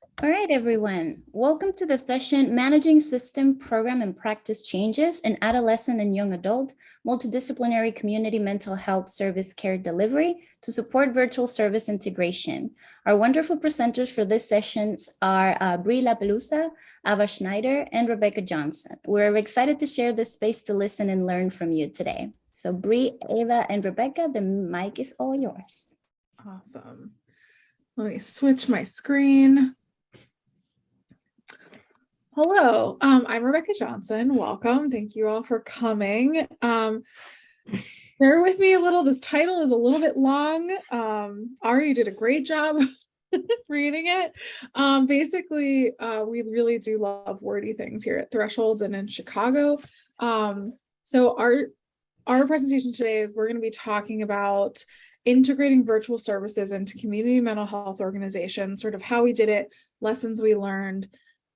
All right, everyone. Welcome to the session, Managing System, Program, and Practice Changes in Adolescent and Young Adult, Multidisciplinary Community Mental Health Service Care Delivery to support virtual service integration. Our wonderful presenters for this sessions are Bria LaPlusa, Ava Schneider, and Rebecca Johnson. We're excited to share this space to listen and learn from you today. So Bria, Ava, and Rebecca, the mic is all yours. Awesome. Let me switch my screen. Hello, I'm Rebecca Johnson. Welcome. Thank you all for coming. Bear with me a little. This title is a little bit long. Ari, you did a great job reading it. Basically, we really do love wordy things here at Thresholds and in Chicago. So our presentation today, we're going to be talking about integrating virtual services into community mental health organizations, sort of how we did it, lessons we learned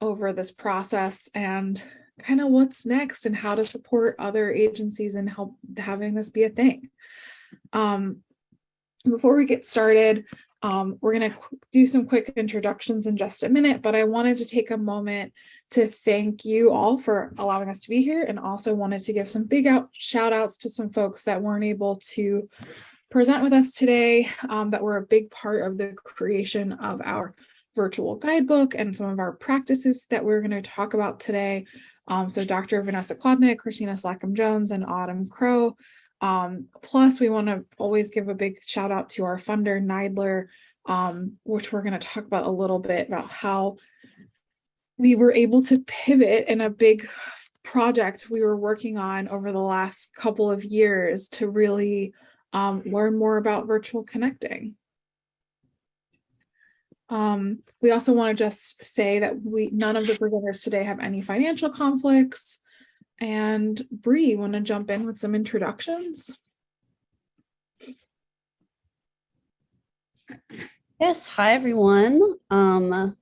over this process, and kind of what's next and how to support other agencies and help having this be a thing. Before we get started, we're going to do some quick introductions in just a minute, but I wanted to take a moment to thank you all for allowing us to be here, and also wanted to give some big shout outs to some folks that weren't able to present with us today, that were a big part of the creation of our virtual guidebook and some of our practices that we're going to talk about today. So Dr. Vanessa Klodnick, Christina Slackham-Jones, and Autumn Crow. Plus, we want to always give a big shout out to our funder, Neidler, which we're going to talk about a little bit about how we were able to pivot in a big project we were working on over the last couple of years to really learn more about virtual connecting. We also want to just say that none of the presenters today have any financial conflicts. And Bri, want to jump in with some introductions? Yes, hi everyone. My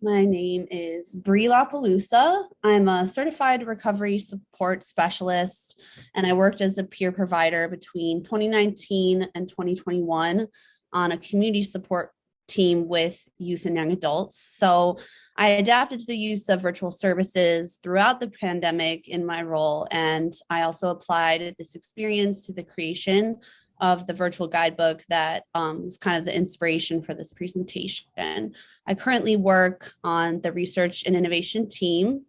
name is Bria LaPlusa. I'm a certified recovery support specialist, and I worked as a peer provider between 2019 and 2021 on a community support team with youth and young adults. So I adapted to the use of virtual services throughout the pandemic in my role, and I also applied this experience to the creation of the virtual guidebook that was kind of the inspiration for this presentation. I currently work on the research and innovation team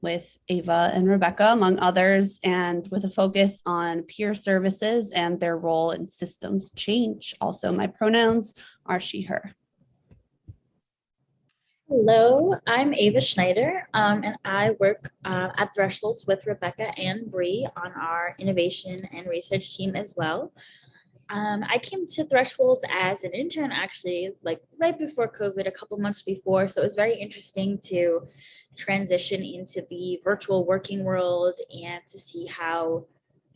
with Ava and Rebecca, among others, and with a focus on peer services and their role in systems change. Also, my pronouns are she, her. Hello, I'm Ava Schneider, and I work at Thresholds with Rebecca and Bri on our innovation and research team as well. I came to Thresholds as an intern, actually, like right before COVID, a couple months before. So it was very interesting to transition into the virtual working world and to see how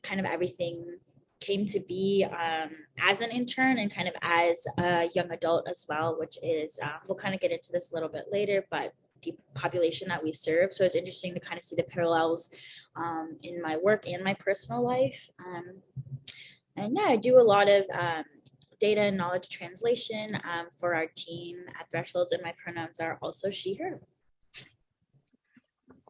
kind of everything came to be as an intern and kind of as a young adult as well, which is, we'll kind of get into this a little bit later, but the population that we serve. So it's interesting to kind of see the parallels in my work and my personal life. And yeah, I do a lot of data and knowledge translation for our team at Thresholds, and my pronouns are also she, her.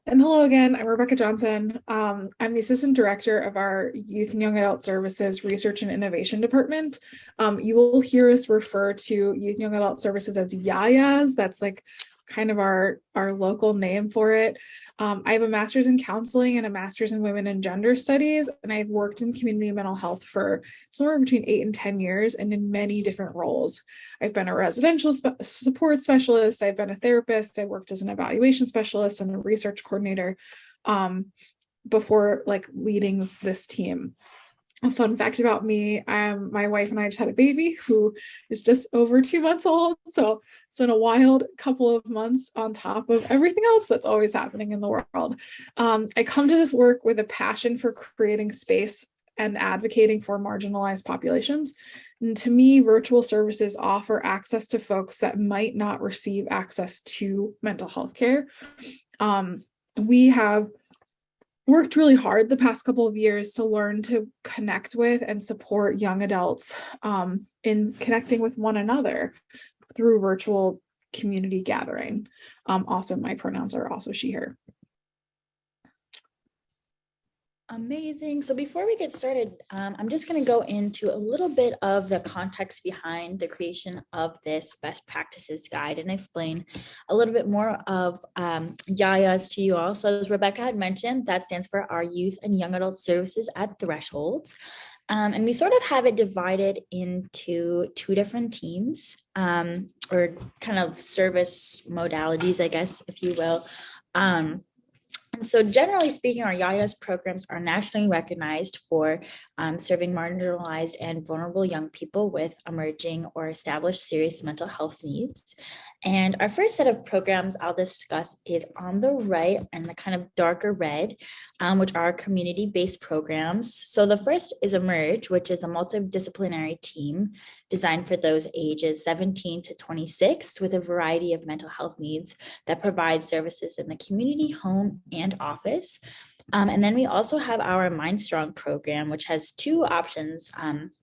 And hello again, I'm Rebecca Johnson. I'm the Assistant Director of our Youth and Young Adult Services Research and Innovation Department. You will hear us refer to Youth and Young Adult Services as YAYAs. That's like kind of our local name for it. I have a master's in counseling and a master's in women and gender studies, and I've worked in community mental health for somewhere between 8 and 10 years and in many different roles. I've been a residential support specialist, I've been a therapist, I worked as an evaluation specialist and a research coordinator before leading this team. A fun fact about me, my wife and I just had a baby who is just over 2 months old. So it's been a wild couple of months on top of everything else that's always happening in the world. I come to this work with a passion for creating space and advocating for marginalized populations. And to me, virtual services offer access to folks that might not receive access to mental health care. We have worked really hard the past couple of years to learn to connect with and support young adults in connecting with one another. through virtual community gathering. Also, my pronouns are also she, her. Amazing. So before we get started, I'm just going to go into a little bit of the context behind the creation of this best practices guide and explain a little bit more of YAYAs to you all. So as Rebecca had mentioned, that stands for our Youth and Young Adult Services at Thresholds. And we sort of have it divided into two different teams, or kind of service modalities, I guess, if you will. So generally speaking, our YAYAs programs are nationally recognized for serving marginalized and vulnerable young people with emerging or established serious mental health needs. And our first set of programs I'll discuss is on the right and the kind of darker red, which are community-based programs. So the first is Emerge, which is a multidisciplinary team designed for those ages 17 to 26 with a variety of mental health needs that provide services in the community, home, and office. And then we also have our Mind Strong program, which has two options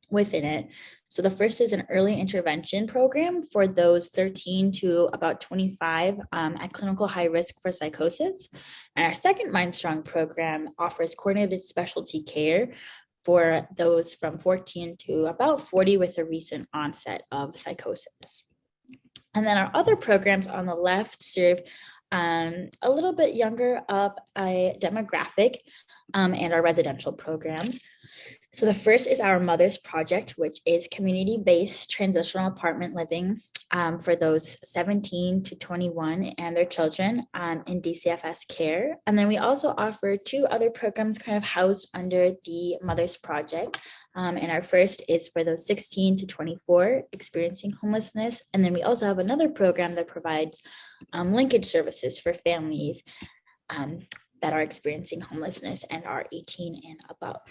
within it. So the first is an early intervention program for those 13 to about 25 at clinical high risk for psychosis. And our second Mind Strong program offers coordinated specialty care for those from 14 to about 40 with a recent onset of psychosis. And then our other programs on the left serve a little bit younger of a demographic and our residential programs. So the first is our Mothers Project, which is community-based transitional apartment living for those 17 to 21 and their children in DCFS care. And then we also offer two other programs kind of housed under the Mothers Project. And our first is for those 16 to 24 experiencing homelessness. And then we also have another program that provides linkage services for families that are experiencing homelessness and are 18 and above.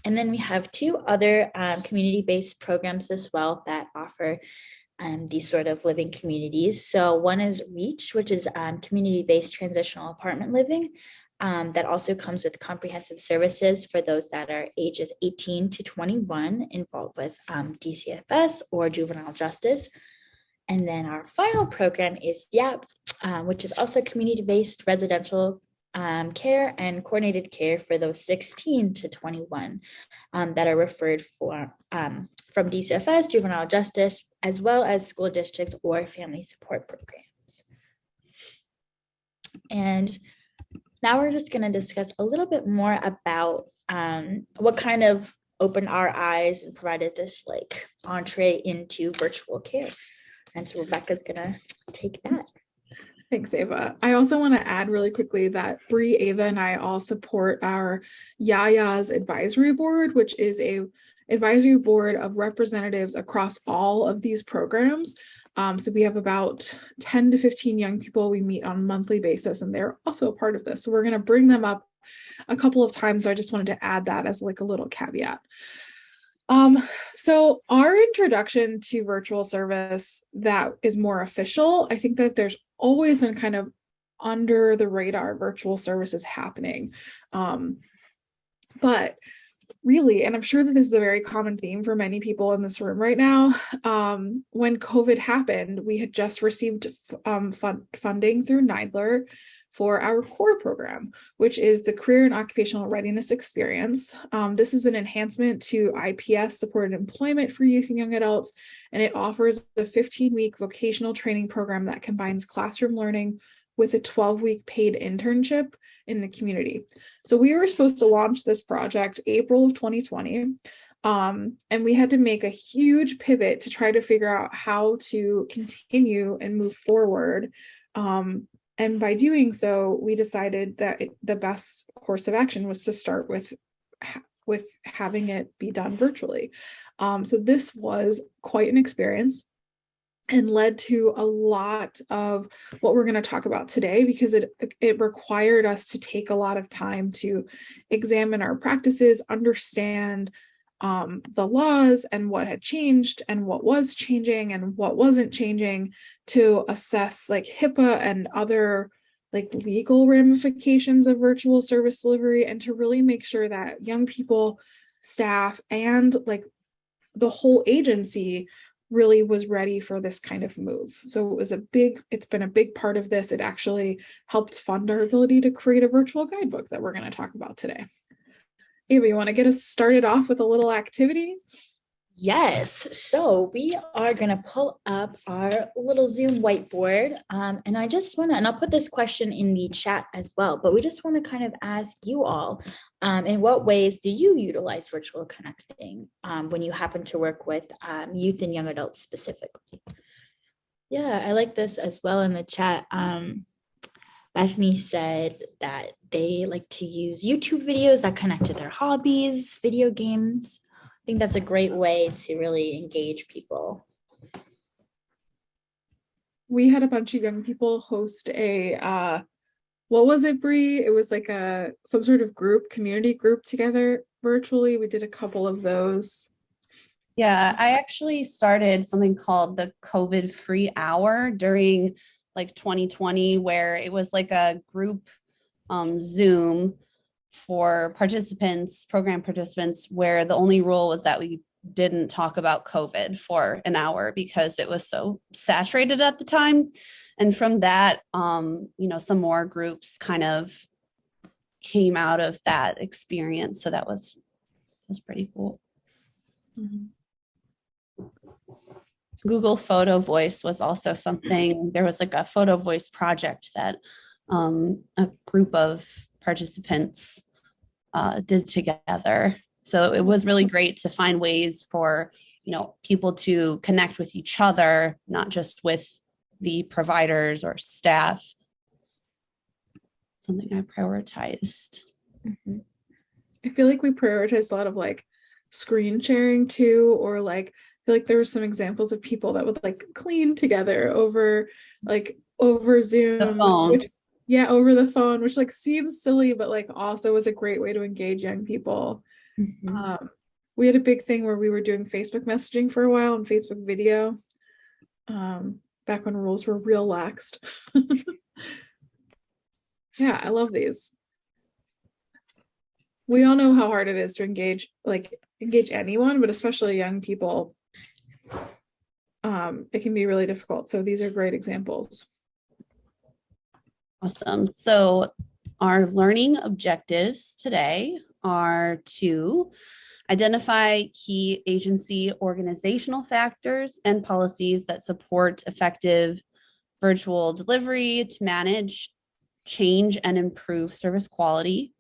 And then we have two other community-based programs as well that offer these sort of living communities. So one is REACH, which is community-based transitional apartment living. That also comes with comprehensive services for those that are ages 18 to 21 involved with DCFS or juvenile justice. And then our final program is YAP, which is also community-based residential care and coordinated care for those 16 to 21 that are referred for from DCFS, juvenile justice, as well as school districts or family support programs. And now we're just going to discuss a little bit more about what kind of opened our eyes and provided this like entree into virtual care. And so Rebecca's going to take that. Thanks, Ava. I also want to add really quickly that Bria, Ava, and I all support our YAYA's advisory board, which is a advisory board of representatives across all of these programs. So we have about 10 to 15 young people we meet on a monthly basis, and they're also a part of this. So we're going to bring them up a couple of times. So I just wanted to add that as like a little caveat. So our introduction to virtual service that is more official, I think that there's always been kind of under the radar virtual services happening. But really, and I'm sure that this is a very common theme for many people in this room right now, when COVID happened, we had just received funding through NIDLR for our core program, which is the Career and Occupational Readiness Experience. This is an enhancement to IPS supported employment for youth and young adults, and it offers a 15-week vocational training program that combines classroom learning with a 12-week paid internship in the community. So we were supposed to launch this project April of 2020, and we had to make a huge pivot to try to figure out how to continue and move forward. And by doing so, we decided that the best course of action was to start with having it be done virtually. So this was quite an experience and led to a lot of what we're going to talk about today, because it required us to take a lot of time to examine our practices, understand the laws and what had changed and what was changing and what wasn't changing, to assess like HIPAA and other like legal ramifications of virtual service delivery, and to really make sure that young people, staff, and like the whole agency really was ready for this kind of move. So it's been a big part of this. It actually helped fund our ability to create a virtual guidebook that we're going to talk about today. Ava, you want to get us started off with a little activity? Yes, so we are going to pull up our little Zoom whiteboard. And I just want to, and I'll put this question in the chat as well, but we just want to kind of ask you all, in what ways do you utilize virtual connecting when you happen to work with youth and young adults specifically? Yeah, I like this as well in the chat. Bethany said that they like to use YouTube videos that connect to their hobbies, video games. I think that's a great way to really engage people. We had a bunch of young people host what was it, Brie? It was like some sort of community group together virtually. We did a couple of those. Yeah, I actually started something called the COVID free hour during like 2020, where it was like a group Zoom for program participants, where the only rule was that we didn't talk about COVID for an hour because it was so saturated at the time. And from that, some more groups kind of came out of that experience. So that was pretty cool. Mm-hmm. Google Photo Voice was also something. There was like a photo voice project that a group of participants did together. So it was really great to find ways for, people to connect with each other, not just with the providers or staff. Something I prioritized. Mm-hmm. I feel like we prioritized a lot of like screen sharing too, or like I feel like there were some examples of people that would like clean together over Zoom. The phone. Over the phone, which like seems silly, but like also was a great way to engage young people. Mm-hmm. We had a big thing where we were doing Facebook messaging for a while and Facebook video, back when rules were real laxed. Yeah, I love these. We all know how hard it is to engage anyone, but especially young people. It can be really difficult. So these are great examples. Awesome. So our learning objectives today are to identify key agency organizational factors and policies that support effective virtual delivery, to manage change and improve service quality,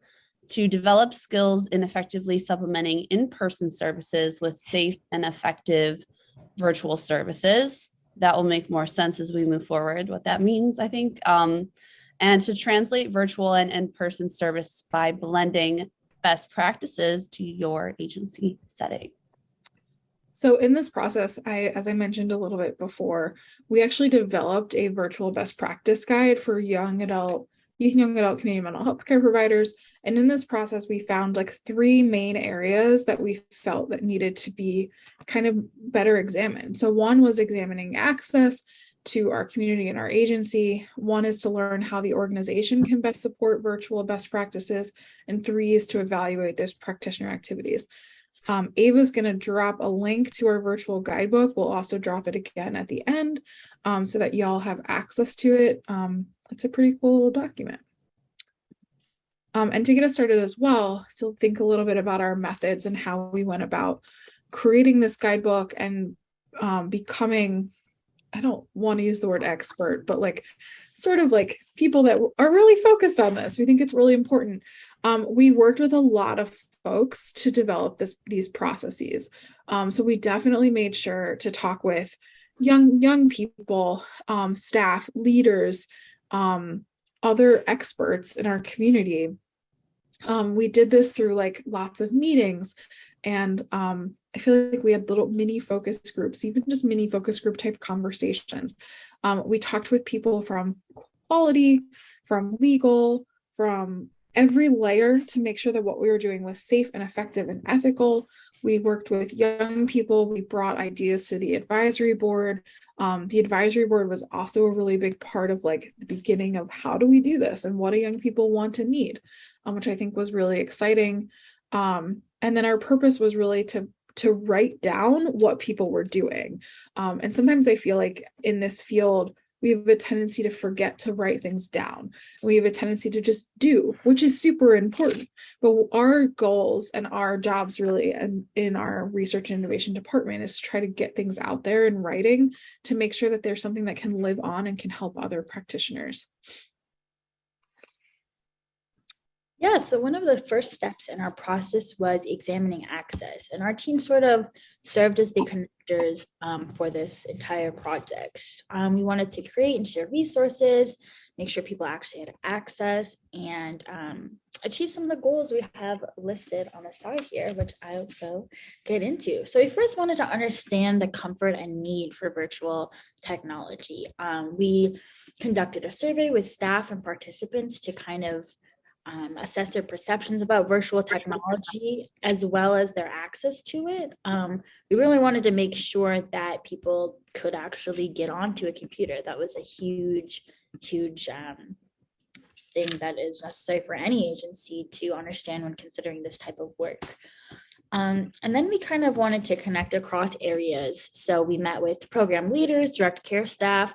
to develop skills in effectively supplementing in-person services with safe and effective virtual services. That will make more sense as we move forward, what that means, I think. And to translate virtual and in-person service by blending best practices to your agency setting. So in this process, as I mentioned a little bit before, we actually developed a virtual best practice guide for youth and young adult community mental health care providers. And in this process, we found like 3 main areas that we felt that needed to be kind of better examined. So one was examining access to our community and our agency. 1 is to learn how the organization can best support virtual best practices. And 3 is to evaluate those practitioner activities. Ava's going to drop a link to our virtual guidebook. We'll also drop it again at the end so that y'all have access to it. It's a pretty cool little document. And to get us started as well, to think a little bit about our methods and how we went about creating this guidebook and becoming, I don't want to use the word expert, but like sort of like people that are really focused on this. We think it's really important. We worked with a lot of folks to develop these processes. So we definitely made sure to talk with young people, staff, leaders, other experts in our community. We did this through like lots of meetings, and I feel like we had little mini focus groups, even just mini focus group type conversations. We talked with people from quality, from legal, from every layer to make sure that what we were doing was safe and effective and ethical. We worked with young people. We brought ideas to the advisory board. The advisory board was also a really big part of like the beginning of how do we do this and what do young people want and need, which I think was really exciting. And then our purpose was really to write down what people were doing. And sometimes I feel like in this field, we have a tendency to forget to write things down. We have a tendency to just do, which is super important. But our goals and our jobs really in our research and innovation department is to try to get things out there in writing to make sure that there's something that can live on and can help other practitioners. Yeah, so one of the first steps in our process was examining access, and our team sort of served as the connectors for this entire project. We wanted to create and share resources, make sure people actually had access, and achieve some of the goals we have listed on the side here, which I will get into. So we first wanted to understand the comfort and need for virtual technology. We conducted a survey with staff and participants to kind of assess their perceptions about virtual technology as well as their access to it. We really wanted to make sure that people could actually get onto a computer. That was a huge thing that is necessary for any agency to understand when considering this type of work. And then we kind of wanted to connect across areas. So we met with program leaders, direct care staff,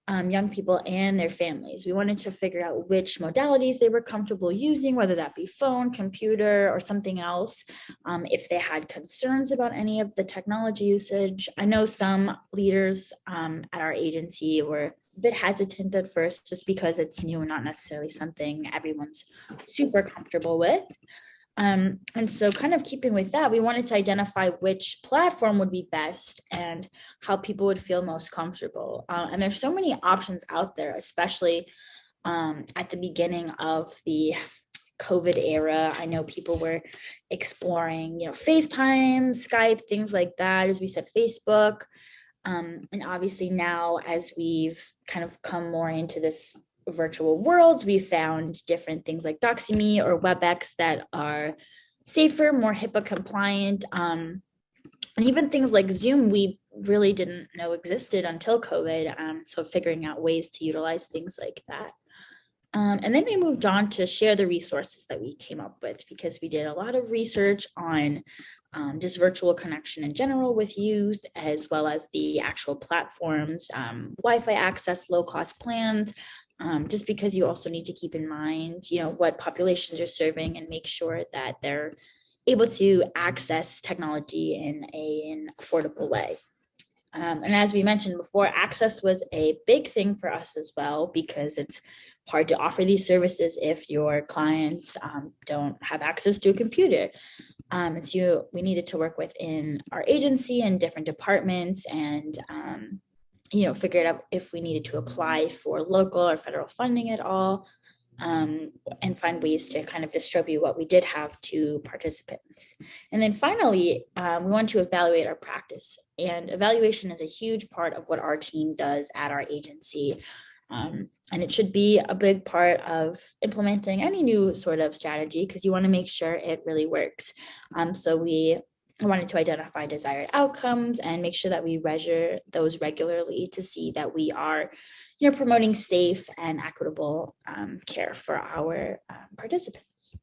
young people and their families. We wanted to figure out which modalities they were comfortable using, whether that be phone, computer, or something else. If they had concerns about any of the technology usage. I know some leaders at our agency were a bit hesitant at first just because it's new and not necessarily something everyone's super comfortable with. And so kind of keeping with that, we wanted to identify which platform would be best and how people would feel most comfortable. And there's so many options out there, especially at the beginning of the COVID era. I know people were exploring, FaceTime, Skype, things like that, as we said, Facebook. And obviously now, as we've kind of come more into this virtual worlds, we found different things like Doxy.me or WebEx that are safer, more HIPAA compliant, and even things like Zoom we really didn't know existed until COVID. So figuring out ways to utilize things like that. And then we moved on to share the resources that we came up with, because we did a lot of research on just virtual connection in general with youth, as well as the actual platforms, Wi-Fi access, low-cost plans, just because you also need to keep in mind, what populations you're serving and make sure that they're able to access technology in an affordable way. And as we mentioned before, access was a big thing for us as well, because it's hard to offer these services if your clients don't have access to a computer. And so we needed to work within our agency and different departments and figure out if we needed to apply for local or federal funding at all, and find ways to kind of distribute what we did have to participants. And then finally, we want to evaluate our practice. And evaluation is a huge part of what our team does at our agency. And it should be a big part of implementing any new sort of strategy, because you want to make sure it really works. So we wanted to identify desired outcomes and make sure that we measure those regularly to see that we are promoting safe and equitable care for our participants.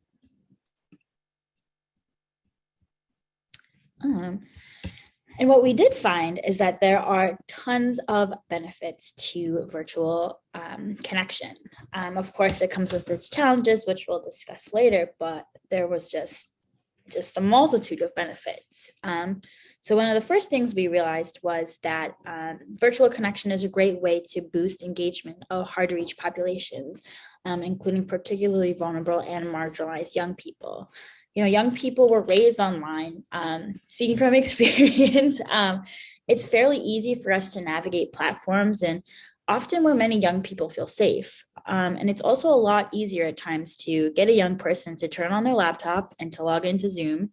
And what we did find is that there are tons of benefits to virtual connection. Of course, it comes with its challenges, which we'll discuss later, but there was just a multitude of benefits. So one of the first things we realized was that virtual connection is a great way to boost engagement of hard to reach populations, including particularly vulnerable and marginalized young people. Young people were raised online. Speaking from experience, it's fairly easy for us to navigate platforms, and often where many young people feel safe. And it's also a lot easier at times to get a young person to turn on their laptop and to log into Zoom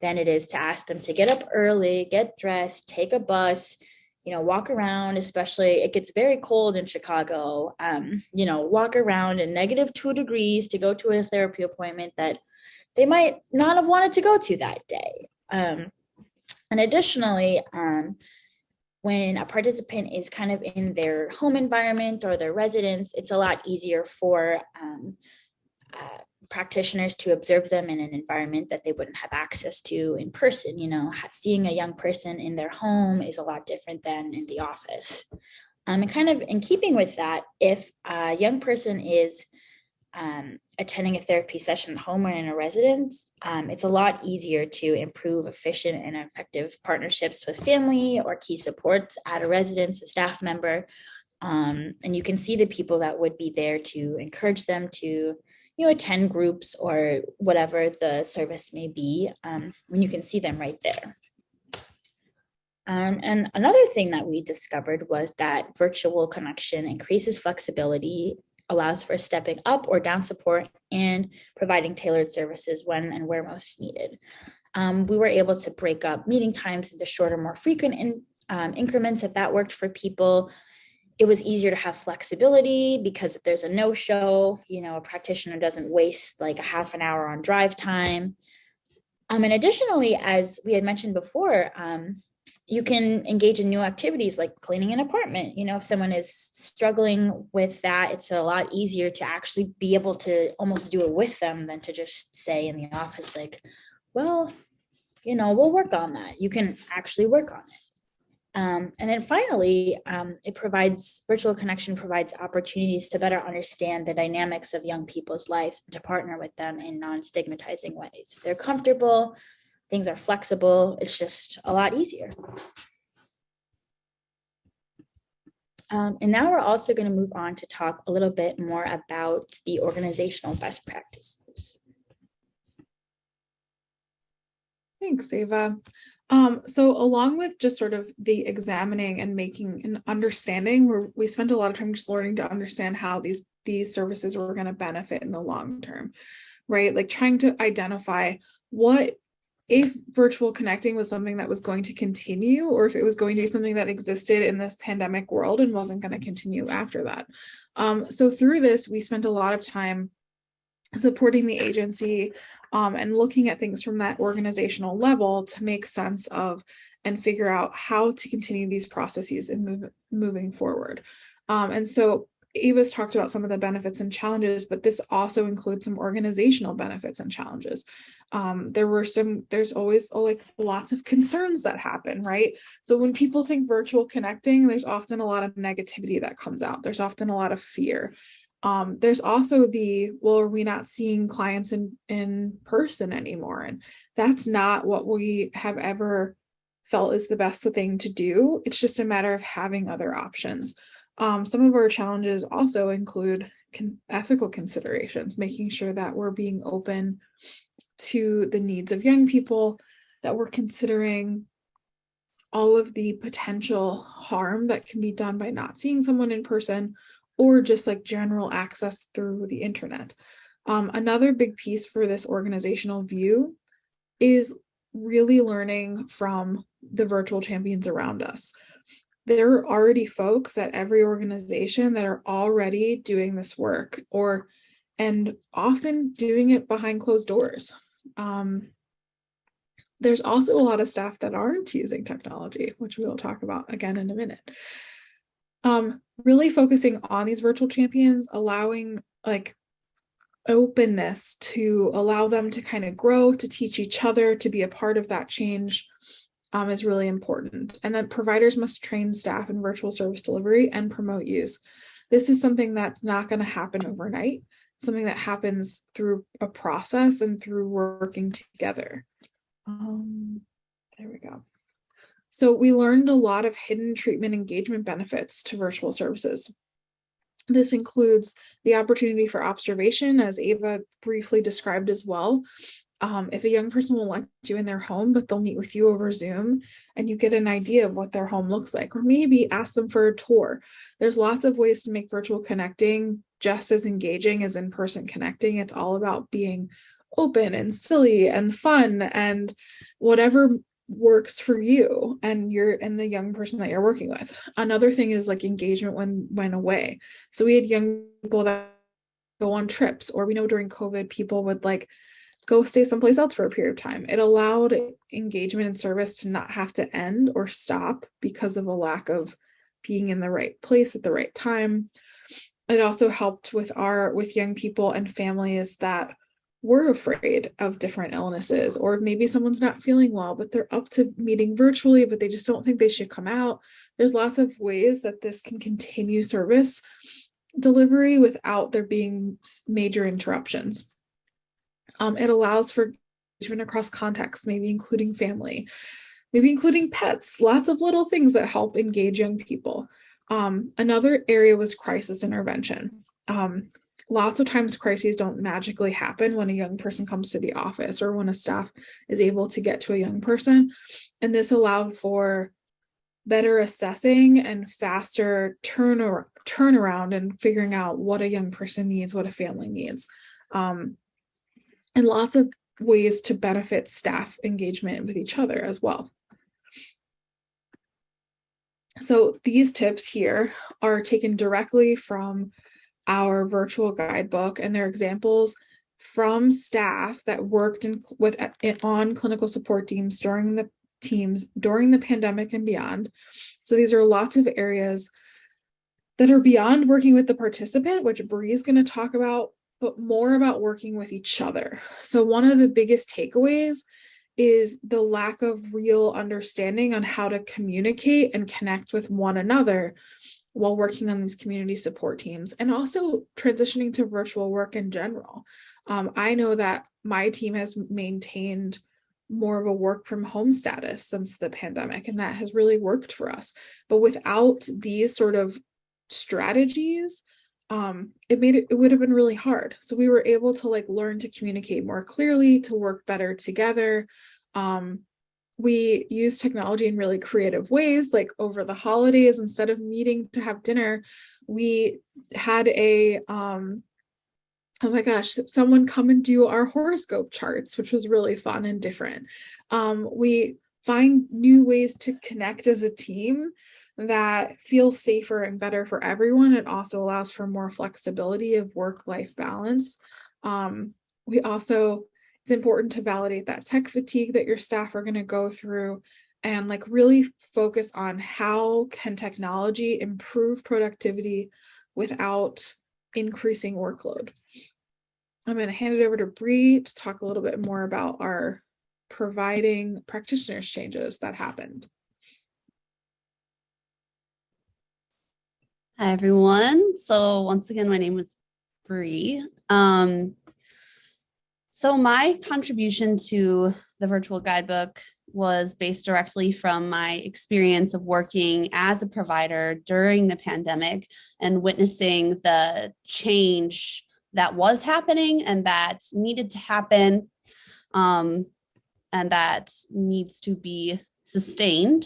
than it is to ask them to get up early, get dressed, take a bus, walk around. Especially it gets very cold in Chicago, walk around in -2 degrees to go to a therapy appointment that they might not have wanted to go to that day. And additionally, when a participant is kind of in their home environment or their residence, it's a lot easier for practitioners to observe them in an environment that they wouldn't have access to in person. Seeing a young person in their home is a lot different than in the office. And kind of in keeping with that, if a young person is attending a therapy session at home or in a residence, it's a lot easier to improve efficient and effective partnerships with family or key supports at a residence, a staff member. And you can see the people that would be there to encourage them to, attend groups or whatever the service may be, when you can see them right there. And another thing that we discovered was that virtual connection increases flexibility, allows for stepping up or down support, and providing tailored services when and where most needed. We were able to break up meeting times into shorter, more frequent increments if that worked for people. It was easier to have flexibility because if there's a no-show, a practitioner doesn't waste like a half an hour on drive time. And additionally, as we had mentioned before, you can engage in new activities like cleaning an apartment. If someone is struggling with that, it's a lot easier to actually be able to almost do it with them than to just say in the office, like, well, we'll work on that. You can actually work on it. And then finally, virtual connection provides opportunities to better understand the dynamics of young people's lives and to partner with them in non-stigmatizing ways. They're comfortable, things are flexible, it's just a lot easier. And now we're also going to move on to talk a little bit more about the organizational best practices. Thanks, Ava. So along with just sort of the examining and making an understanding, we spent a lot of time just learning to understand how these services were going to benefit in the long term, right? Like trying to identify what if virtual connecting was something that was going to continue, or if it was going to be something that existed in this pandemic world and wasn't going to continue after that. So through this, we spent a lot of time supporting the agency and looking at things from that organizational level to make sense of and figure out how to continue these processes and moving forward. And so Ava's talked about some of the benefits and challenges, but this also includes some organizational benefits and challenges. There's always like lots of concerns that happen, right? So when people think virtual connecting, there's often a lot of negativity that comes out. There's often a lot of fear. There's also are we not seeing clients in person anymore? And that's not what we have ever felt is the best thing to do. It's just a matter of having other options. Some of our challenges also include ethical considerations, making sure that we're being open to the needs of young people, that we're considering all of the potential harm that can be done by not seeing someone in person, or just like general access through the internet. Another big piece for this organizational view is really learning from the virtual champions around us. There are already folks at every organization that are already doing this work, and often doing it behind closed doors. There's also a lot of staff that aren't using technology, which we will talk about again in a minute. Really focusing on these virtual champions, allowing like openness to allow them to kind of grow, to teach each other, to be a part of that change is really important. And then providers must train staff in virtual service delivery and promote use. This is something that's not going to happen overnight, something that happens through a process and through working together. There we go. So we learned a lot of hidden treatment engagement benefits to virtual services. This includes the opportunity for observation, as Ava briefly described as well. If a young person will want you in their home, but they'll meet with you over Zoom and you get an idea of what their home looks like, or maybe ask them for a tour. There's lots of ways to make virtual connecting just as engaging as in-person connecting. It's all about being open and silly and fun and whatever works for you and the young person that you're working with. Another thing is like engagement when away. So we had young people that go on trips, or we know during COVID people would like go stay someplace else for a period of time. It allowed engagement and service to not have to end or stop because of a lack of being in the right place at the right time. It also helped with young people and families that were afraid of different illnesses, or maybe someone's not feeling well, but they're up to meeting virtually, but they just don't think they should come out. There's lots of ways that this can continue service delivery without there being major interruptions. It allows for engagement across contexts, maybe including family, maybe including pets, lots of little things that help engage young people. Another area was crisis intervention. Lots of times crises don't magically happen when a young person comes to the office or when a staff is able to get to a young person. And this allowed for better assessing and faster turnaround and figuring out what a young person needs, what a family needs. And lots of ways to benefit staff engagement with each other as well. So these tips here are taken directly from our virtual guidebook, and they're examples from staff that worked on clinical support teams during the pandemic and beyond. So these are lots of areas that are beyond working with the participant, which Bria is going to talk about, but more about working with each other. So one of the biggest takeaways is the lack of real understanding on how to communicate and connect with one another while working on these community support teams, and also transitioning to virtual work in general. I know that my team has maintained more of a work from home status since the pandemic, and that has really worked for us. But without these sort of strategies, it would have been really hard. So we were able to learn to communicate more clearly, to work better together. We use technology in really creative ways, like over the holidays, instead of meeting to have dinner, we had oh my gosh, someone come and do our horoscope charts, which was really fun and different. We find new ways to connect as a team that feel safer and better for everyone. It also allows for more flexibility of work-life balance. It's important to validate that tech fatigue that your staff are going to go through, and really focus on how can technology improve productivity without increasing workload. I'm going to hand it over to Bria to talk a little bit more about our providing practitioners changes that happened. Hi, everyone. So once again, my name is Bria. So my contribution to the virtual guidebook was based directly from my experience of working as a provider during the pandemic and witnessing the change that was happening and that needed to happen, and that needs to be sustained.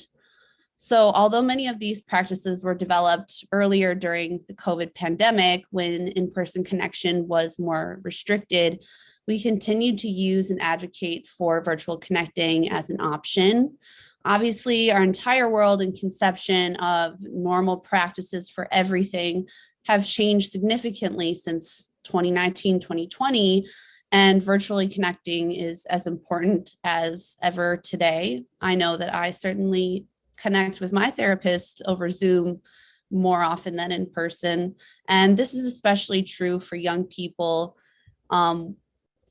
So although many of these practices were developed earlier during the COVID pandemic, when in-person connection was more restricted, we continued to use and advocate for virtual connecting as an option. Obviously, our entire world and conception of normal practices for everything have changed significantly since 2019, 2020, and virtually connecting is as important as ever today. I know that I certainly connect with my therapist over Zoom more often than in person. And this is especially true for young people,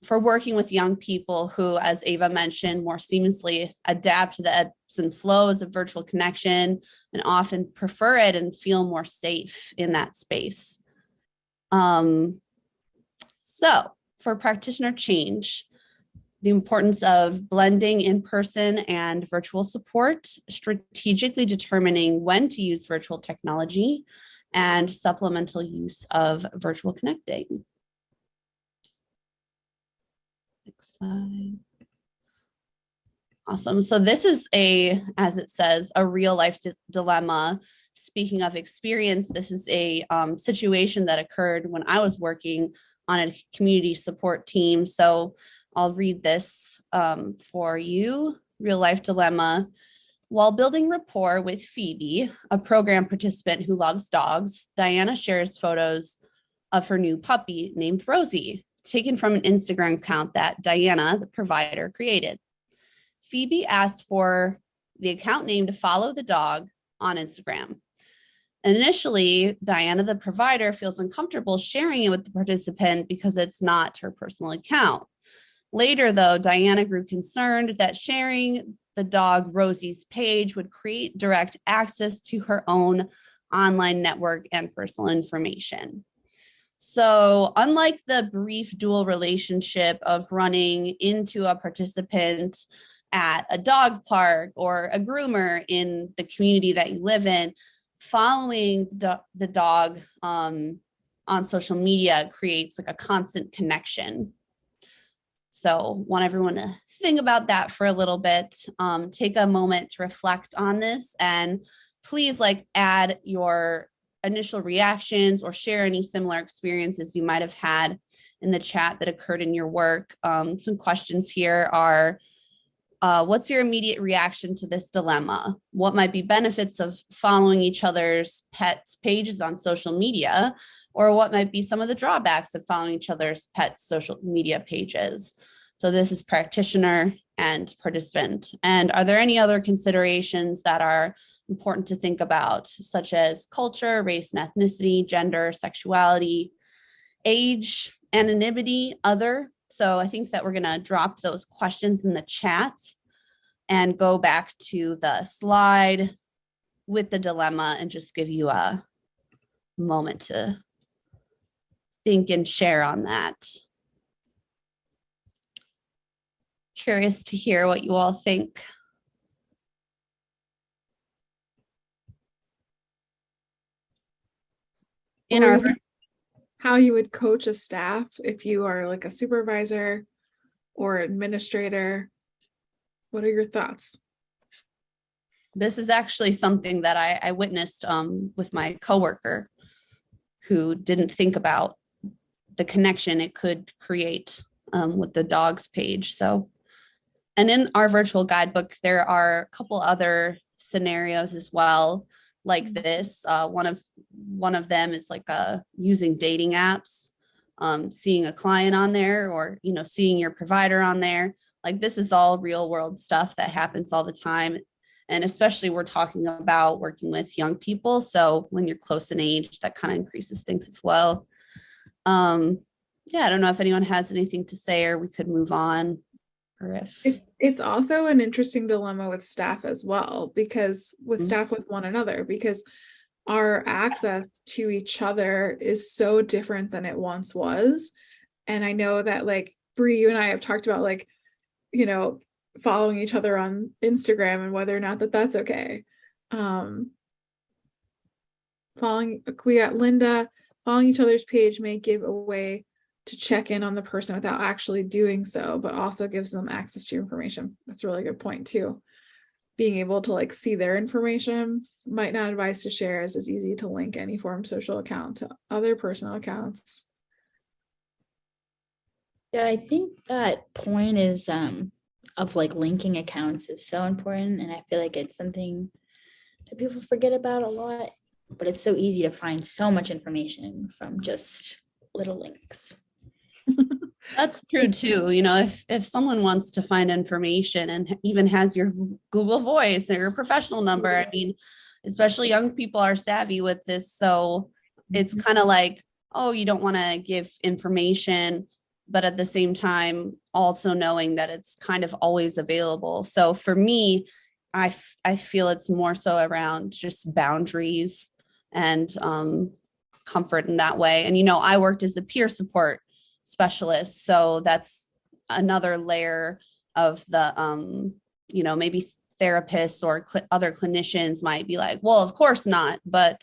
for working with young people who, as Ava mentioned, more seamlessly adapt to the ebbs and flows of virtual connection and often prefer it and feel more safe in that space. So for practitioner change, the importance of blending in-person and virtual support, strategically determining when to use virtual technology, and supplemental use of virtual connecting. Next slide. Awesome. So this is as it says, a real life dilemma. Speaking of experience, this is a situation that occurred when I was working on a community support team. So I'll read this for you. Real life dilemma. While building rapport with Phoebe, a program participant who loves dogs, Diana shares photos of her new puppy named Rosie, taken from an Instagram account that Diana, the provider, created. Phoebe asked for the account name to follow the dog on Instagram. Initially, Diana, the provider, feels uncomfortable sharing it with the participant because it's not her personal account. Later, though, Diana grew concerned that sharing the dog Rosie's page would create direct access to her own online network and personal information. So unlike the brief dual relationship of running into a participant at a dog park or a groomer in the community that you live in, following the dog on social media creates like a constant connection. So want everyone to think about that for a little bit. Take a moment to reflect on this, and please add your initial reactions or share any similar experiences you might have had in the chat that occurred in your work. Some questions here are, what's your immediate reaction to this dilemma? What might be benefits of following each other's pets' pages on social media? Or what might be some of the drawbacks of following each other's pets' social media pages? So this is practitioner and participant. And are there any other considerations that are important to think about, such as culture, race and ethnicity, gender, sexuality, age, anonymity, other? So I think that we're gonna drop those questions in the chats and go back to the slide with the dilemma and just give you a moment to think and share on that. Curious to hear what you all think. How you would coach a staff if you are like a supervisor or administrator. What are your thoughts? This is actually something that I witnessed with my coworker, who didn't think about the connection it could create with the dogs page. So, and in our virtual guidebook, there are a couple other scenarios as well, like this. One of them is using dating apps, seeing a client on there, or seeing your provider on there. Like, this is all real world stuff that happens all the time. And especially we're talking about working with young people. So when you're close in age, that kind of increases things as well. Yeah, I don't know if anyone has anything to say, or we could move on. Or if it's also an interesting dilemma with staff as well, because with staff with one another, because our access to each other is so different than it once was. And I know that Bria, you and I have talked about following each other on Instagram and whether or not that's okay. We got Linda, following each other's page may give a way to check in on the person without actually doing so, but also gives them access to your information. That's a really good point too. Being able to see their information. Might not advise to share, as it's easy to link any form of social account to other personal accounts. Yeah, I think that point is of linking accounts is so important, and I feel like it's something that people forget about a lot, but it's so easy to find so much information from just little links. That's true too. If someone wants to find information and even has your Google Voice or your professional number, I mean, especially young people are savvy with this. So it's kind of oh, you don't want to give information, but at the same time, also knowing that it's kind of always available. So for me, I feel it's more so around just boundaries and comfort in that way. And, I worked as a peer support specialist. So that's another layer of the, maybe therapists or other clinicians might be well, of course not. But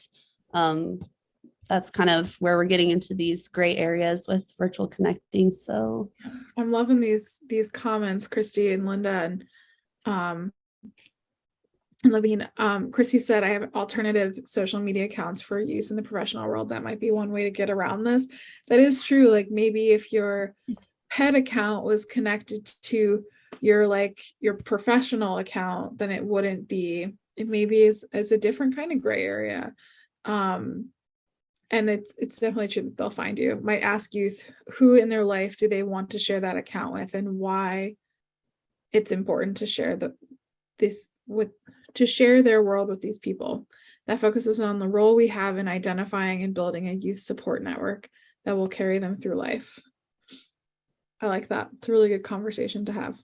that's kind of where we're getting into these gray areas with virtual connecting. So I'm loving these comments, Christy and Linda, and Levine. Christy said, I have alternative social media accounts for use in the professional world. That might be one way to get around this. That is true. Maybe if your pet account was connected to your professional account, then it wouldn't be. It maybe is a different kind of gray area. And it's definitely true that they'll find you. Might ask you who in their life do they want to share that account with, and why it's important to share to share their world with these people. That focuses on the role we have in identifying and building a youth support network that will carry them through life. I like that. It's a really good conversation to have.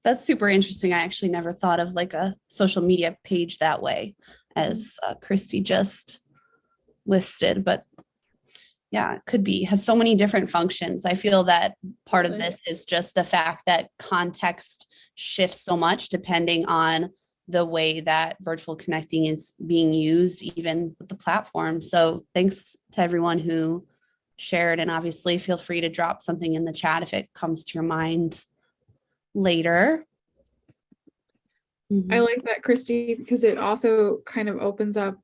That's super interesting. I actually never thought of like a social media page that way, as Christy just listed, but yeah, it could be, has so many different functions. I feel that part of this is just the fact that context shifts so much depending on the way that virtual connecting is being used, even with the platform. So thanks to everyone who shared, and obviously feel free to drop something in the chat if it comes to your mind later. I like that, Christy, because it also kind of opens up,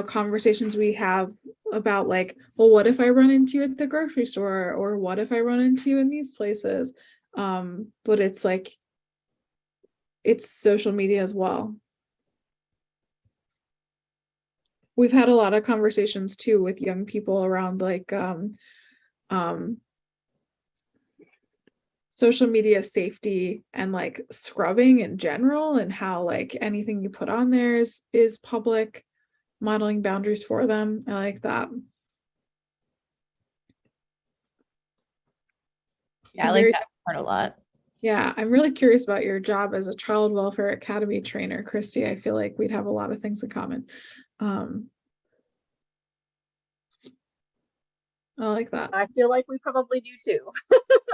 conversations we have about like, well, what if I run into you at the grocery store, or what if I run into you in these places? But it's like, it's social media as well. We've had a lot of conversations too with young people around like social media safety and like scrubbing in general, and how like anything you put on there is public, modeling boundaries for them. I like that. Yeah, I like that part a lot. Yeah, I'm really curious about your job as a Child Welfare Academy trainer, Christy. I feel like we'd have a lot of things in common. I like that. I feel like we probably do too.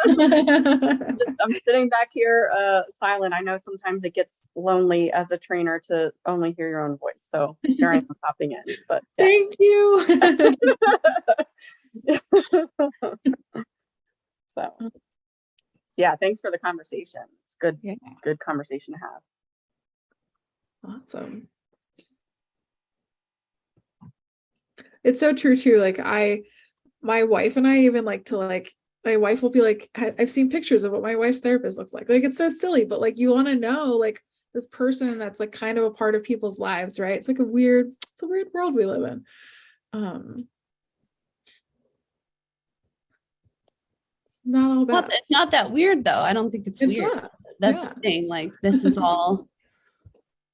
I'm sitting back here silent. I know sometimes it gets lonely as a trainer to only hear your own voice. So here I am popping in. But yeah. Thank you. So yeah, thanks for the conversation. It's good, Yeah. Good conversation to have. Awesome. It's so true too. Like my wife and I even like to like, my wife will be like, I've seen pictures of what my wife's therapist looks like. Like, it's so silly, but like, you want to know like this person that's like kind of a part of people's lives, right? It's like it's a weird world we live in. It's not all bad. It's not that weird though. I don't think it's weird. Not. That's the thing. Like, this is all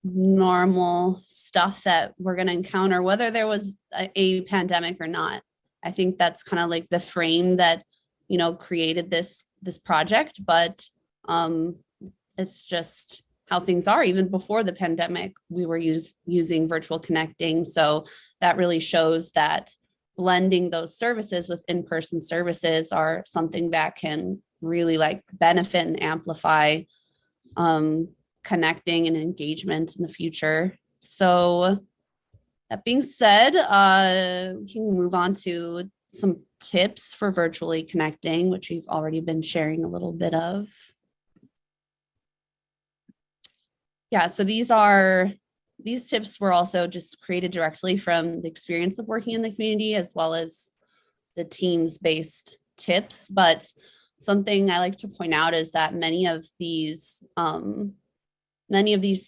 normal stuff that we're going to encounter, whether there was a pandemic or not. I think that's kind of like the frame that, created this project, but it's just how things are. Even before the pandemic, we were using virtual connecting. So that really shows that blending those services with in-person services are something that can really like benefit and amplify connecting and engagement in the future. So that being said, we can move on to some tips for virtually connecting, which we've already been sharing a little bit of. Yeah, so these tips were also just created directly from the experience of working in the community, as well as the teams-based tips. But something I like to point out is that many of these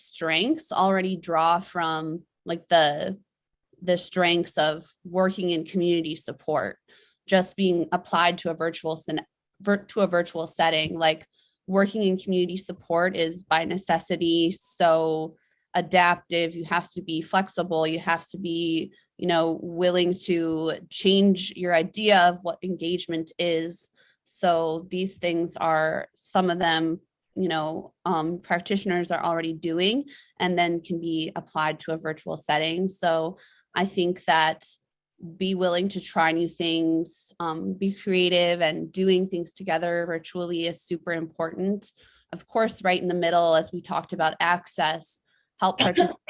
strengths already draw from like the strengths of working in community support, just being applied to a virtual setting. Like, working in community support is by necessity so adaptive. You have to be flexible. You have to be, willing to change your idea of what engagement is. So these things are some of them, practitioners are already doing, and then can be applied to a virtual setting. So I think that be willing to try new things, be creative, and doing things together virtually is super important. Of course, right in the middle, as we talked about access, help participants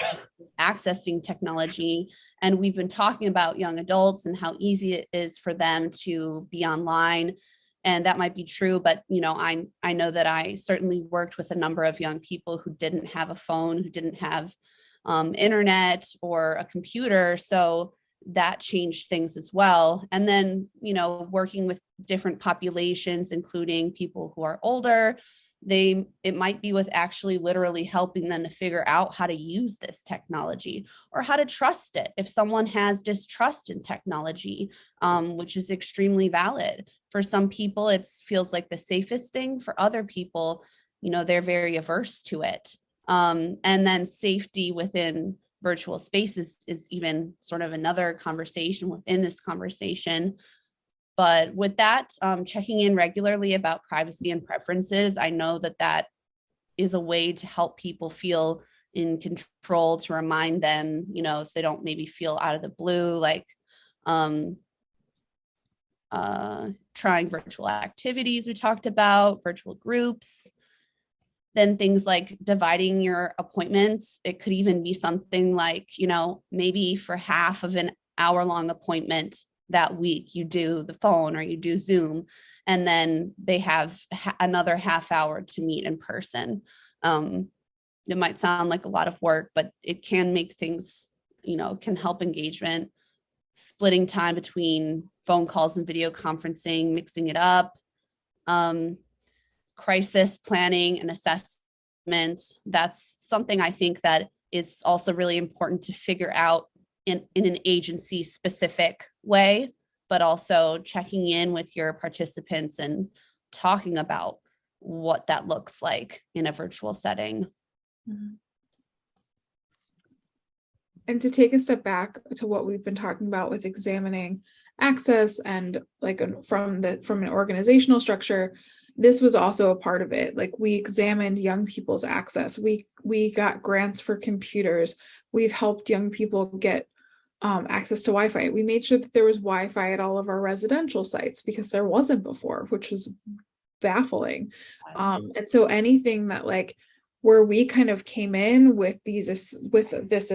accessing technology. And we've been talking about young adults and how easy it is for them to be online. And that might be true, but I know that I certainly worked with a number of young people who didn't have a phone, who didn't have internet or a computer. So that changed things as well. And then, working with different populations, including people who are older, it might be with actually literally helping them to figure out how to use this technology or how to trust it. If someone has distrust in technology, which is extremely valid. For some people, it feels like the safest thing. For other people, they're very averse to it. And then safety within virtual spaces is even sort of another conversation within this conversation. But with that, checking in regularly about privacy and preferences, I know that that is a way to help people feel in control, to remind them, so they don't maybe feel out of the blue, like trying virtual activities we talked about, virtual groups. Then things like dividing your appointments. It could even be something like, maybe for half of an hour-long appointment that week, you do the phone or you do Zoom, and then they have another half hour to meet in person. It might sound like a lot of work, but it can make things, can help engagement. Splitting time between phone calls and video conferencing, mixing it up. Crisis planning and assessment. That's something I think that is also really important to figure out in an agency specific way, but also checking in with your participants and talking about what that looks like in a virtual setting. And to take a step back to what we've been talking about with examining access and like from an organizational structure, this was also a part of it. Like, we examined young people's access. We got grants for computers. We've helped young people get access to Wi-Fi. We made sure that there was Wi-Fi at all of our residential sites because there wasn't before, which was baffling. And so anything that like where we kind of came in with this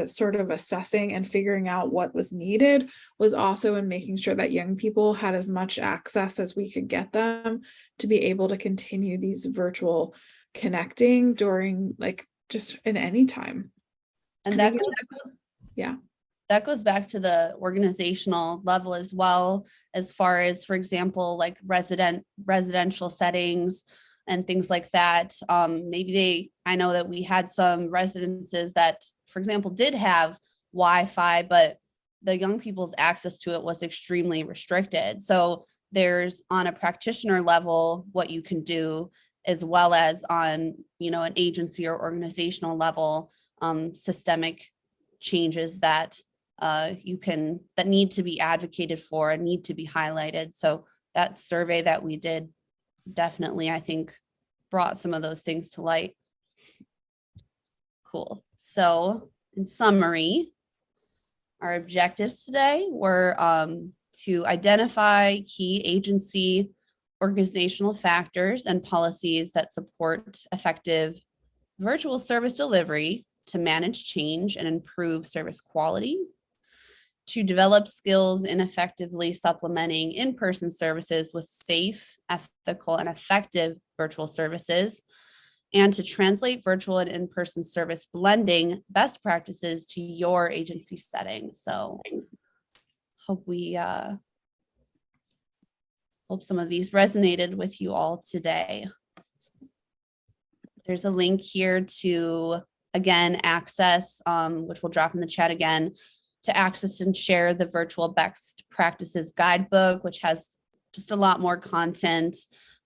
sort of assessing and figuring out what was needed was also in making sure that young people had as much access as we could get them to be able to continue these virtual connecting during like just in any time. And that goes back to the organizational level as well, as far as, for example, like residential settings and things like that. I know that we had some residences that, for example, did have Wi-Fi, but the young people's access to it was extremely restricted. So there's, on a practitioner level, what you can do, as well as on, an agency or organizational level, systemic changes that that need to be advocated for and need to be highlighted. So that survey that we did definitely, I think, brought some of those things to light. Cool. So in summary, our objectives today were to identify key agency organizational factors and policies that support effective virtual service delivery to manage change and improve service quality, to develop skills in effectively supplementing in-person services with safe, ethical, and effective virtual services, and to translate virtual and in-person service blending best practices to your agency setting. So hope some of these resonated with you all today. There's a link here to, again, access, which we'll drop in the chat again, to access and share the virtual best practices guidebook, which has just a lot more content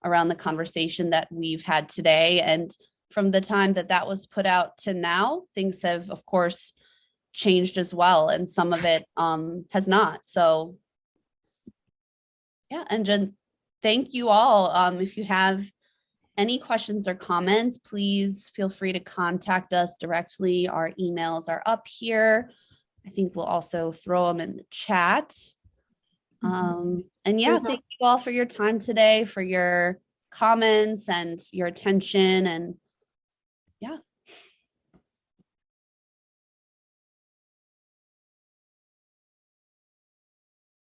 around the conversation that we've had today. And from the time that was put out to now, things have, of course, changed as well. And some of it has not. So yeah, and Jen, thank you all. If you have any questions or comments, please feel free to contact us directly. Our emails are up here. I think we'll also throw them in the chat. And yeah, thank you all for your time today, for your comments and your attention. And yeah.